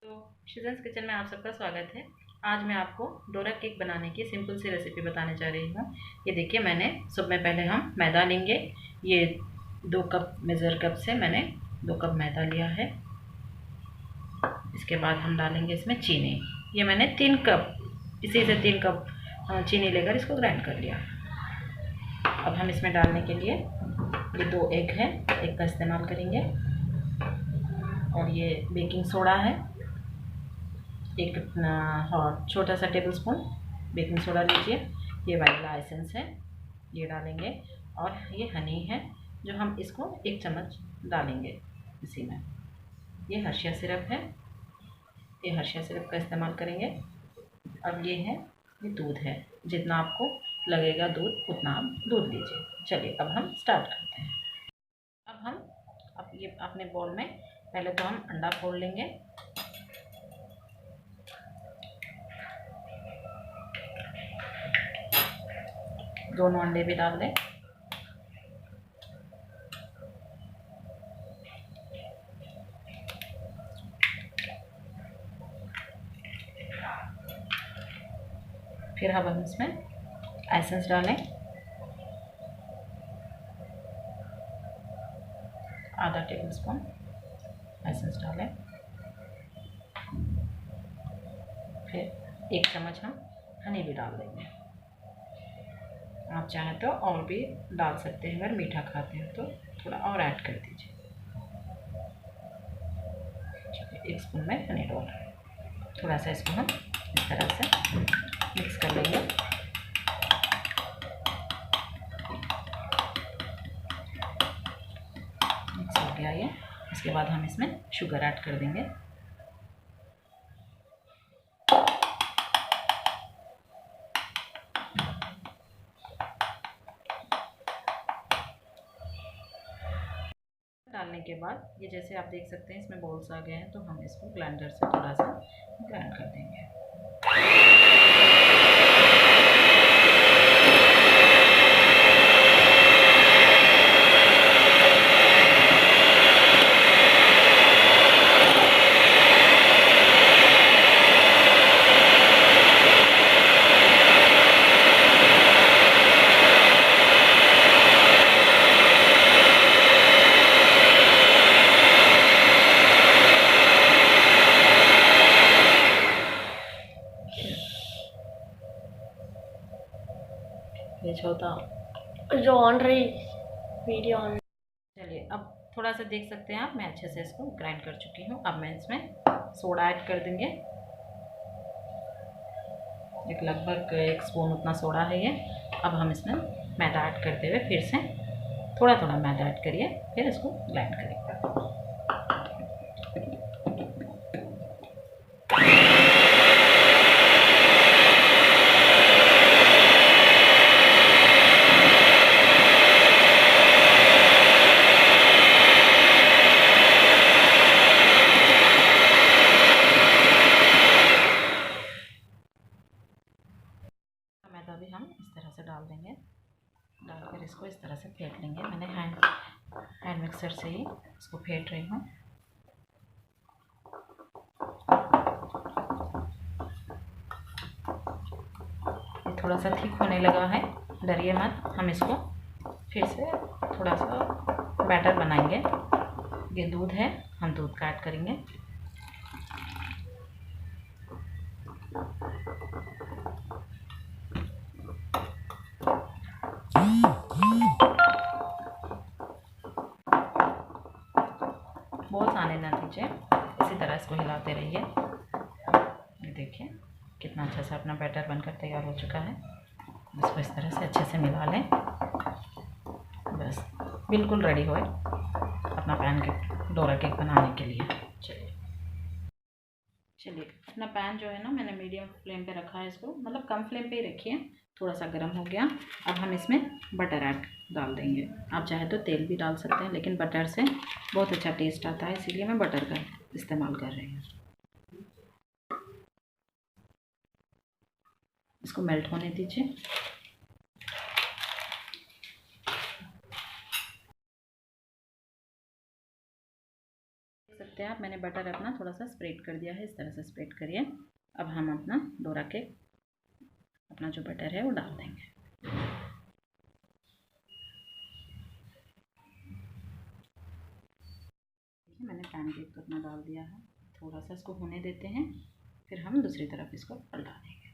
तो शीज़न्स किचन में आप सबका स्वागत है। आज मैं आपको डोरा केक बनाने की सिंपल सी रेसिपी बताने जा रही हूँ। ये देखिए, मैंने सब में पहले हम मैदा लेंगे। ये 2 कप मेज़र कप से मैंने 2 कप मैदा लिया है। इसके बाद हम डालेंगे इसमें चीनी। ये मैंने 3 कप, इसी से 3 कप चीनी लेकर इसको ग्राइंड कर लिया। अब हम इसमें डालने के लिए ये 2 एग है, एग का इस्तेमाल करेंगे। और ये बेकिंग सोडा है, एक छोटा सा टेबल स्पून बेकिंग सोडा लीजिए। ये वनीला एसेंस है, ये डालेंगे। और ये हनी है, जो हम इसको 1 चम्मच डालेंगे इसी में। ये हर्षिया सिरप है, ये हर्षिया सिरप का इस्तेमाल करेंगे। अब ये है, ये दूध है, जितना आपको लगेगा दूध उतना आप दूध लीजिए। चलिए अब हम स्टार्ट करते हैं। अब ये अपने बाउल में पहले तो हम अंडा फोड़ लेंगे। दोनों अंडे भी डाल दें। फिर अब हम इसमें एसेंस डालें, आधा टेबल स्पून एसेंस डालें। फिर 1 चम्मच हम हनी भी डाल देंगे। आप चाहें तो और भी डाल सकते हैं, अगर मीठा खाते हैं तो थोड़ा और ऐड कर दीजिए। 1 स्पून में हनी डाल, थोड़ा सा इसको हम इस तरह से मिक्स कर लेंगे। मिक्स हो गया ये। इसके बाद हम इसमें शुगर ऐड कर देंगे। डालने के बाद ये जैसे आप देख सकते हैं इसमें बॉल्स आ गए हैं, तो हम इसको ब्लेंडर से थोड़ा सा ग्राइंड कर देंगे। ये छोटा जो ऑन रही वीडियो ऑन। चलिए अब थोड़ा सा देख सकते हैं आप, मैं अच्छे से इसको ग्राइंड कर चुकी हूँ। अब मैं इसमें सोडा ऐड कर देंगे। एक लगभग 1 स्पून उतना सोडा है ये। अब हम इसमें मैदा ऐड करते हुए फिर से थोड़ा थोड़ा मैदा ऐड करिए, फिर इसको ग्राइंड करेंगे। मैदा भी हम इस तरह से डाल देंगे। डालकर इसको इस तरह से फेंट लेंगे। मैंने हैंड मिक्सर से ही इसको फेंट रही हूँ। ये थोड़ा सा थिक होने लगा है, डरिए मत। हम इसको फिर से थोड़ा सा बैटर बनाएंगे। ये दूध है, हम दूध का ऐड करेंगे। बॉल्स आने ना दीजिए, इसी तरह इसको हिलाते रहिए। ये देखिए कितना अच्छा सा अपना बैटर बनकर तैयार हो चुका है। इसको इस तरह से अच्छे से मिला लें। बस बिल्कुल रेडी हो अपना पैन केक, डोरा केक बनाने के लिए। चलिए अपना पैन जो है ना, मैंने मीडियम फ्लेम पे रखा है इसको, मतलब कम फ्लेम पे ही रखिए। थोड़ा सा गर्म हो गया। अब हम इसमें बटर ऐड डाल देंगे। आप चाहे तो तेल भी डाल सकते हैं, लेकिन बटर से बहुत अच्छा टेस्ट आता है, इसीलिए मैं बटर का इस्तेमाल कर रही हूँ। इसको मेल्ट होने दीजिए। सकते हैं आप, मैंने बटर अपना थोड़ा सा स्प्रेड कर दिया है, इस तरह से स्प्रेड करिए। अब हम अपना डोरा केक, अपना जो बटर है वो डाल देंगे। देखिए मैंने पैन केक तो अपना डाल दिया है, थोड़ा सा इसको होने देते हैं, फिर हम दूसरी तरफ इसको पलटा देंगे।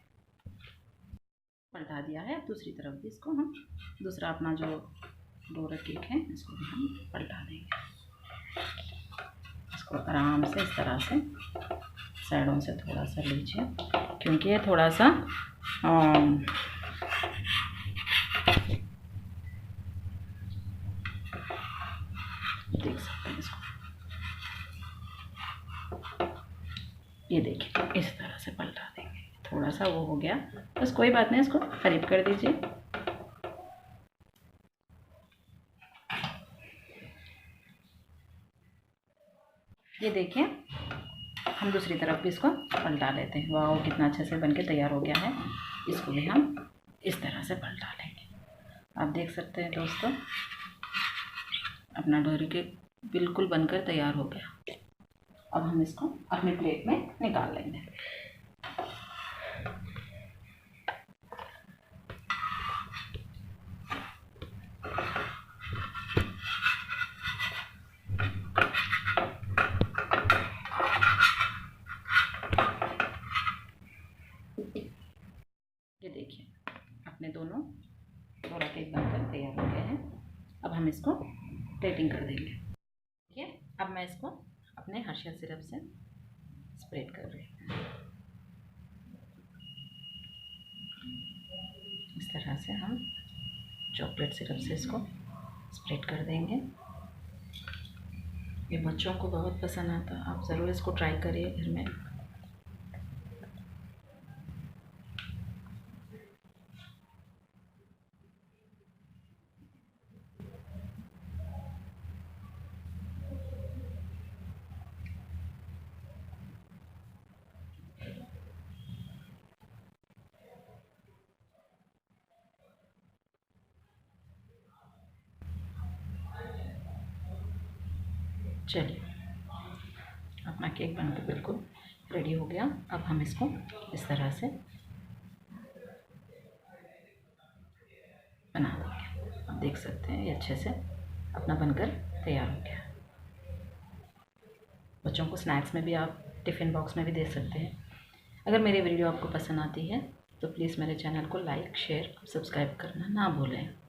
पलटा दिया है, अब दूसरी तरफ भी इसको हम दूसरा अपना जो डोरा केक है इसको भी हम पलटा देंगे। इसको आराम से इस तरह से साइडों से थोड़ा सा लीजिए, क्योंकि ये थोड़ा सा देख सकते हैं इसको, ये देखिए इस तरह से पलटा देंगे। थोड़ा सा वो हो गया, बस कोई बात नहीं, इसको करीब कर दीजिए। ये देखिए हम दूसरी तरफ भी इसको पलटा लेते हैं। वाह कितना अच्छे से बनके तैयार हो गया है। इसको भी हम इस तरह से पलटा लेंगे। आप देख सकते हैं दोस्तों, अपना डोरा केक बिल्कुल बनकर तैयार हो गया। अब हम इसको अपनी प्लेट में निकाल लेंगे। ये देखिए अपने दोनों डोरा केक बनकर तैयार हो गए हैं। अब हम इसको प्लेटिंग कर देंगे। देखिए अब मैं इसको अपने हर्षिया सिरप से स्प्रेड कर रही हूँ। इस तरह से हम चॉकलेट सिरप से इसको स्प्रेड कर देंगे। ये बच्चों को बहुत पसंद आता है, आप ज़रूर इसको ट्राई करिए घर में। चलिए अपना केक बनकर बिल्कुल रेडी हो गया। अब हम इसको इस तरह से बना देंगे। आप देख सकते हैं ये अच्छे से अपना बनकर तैयार हो गया। बच्चों को स्नैक्स में भी आप टिफ़िन बॉक्स में भी दे सकते हैं। अगर मेरी वीडियो आपको पसंद आती है तो प्लीज़ मेरे चैनल को लाइक, शेयर, सब्सक्राइब करना ना भूलें।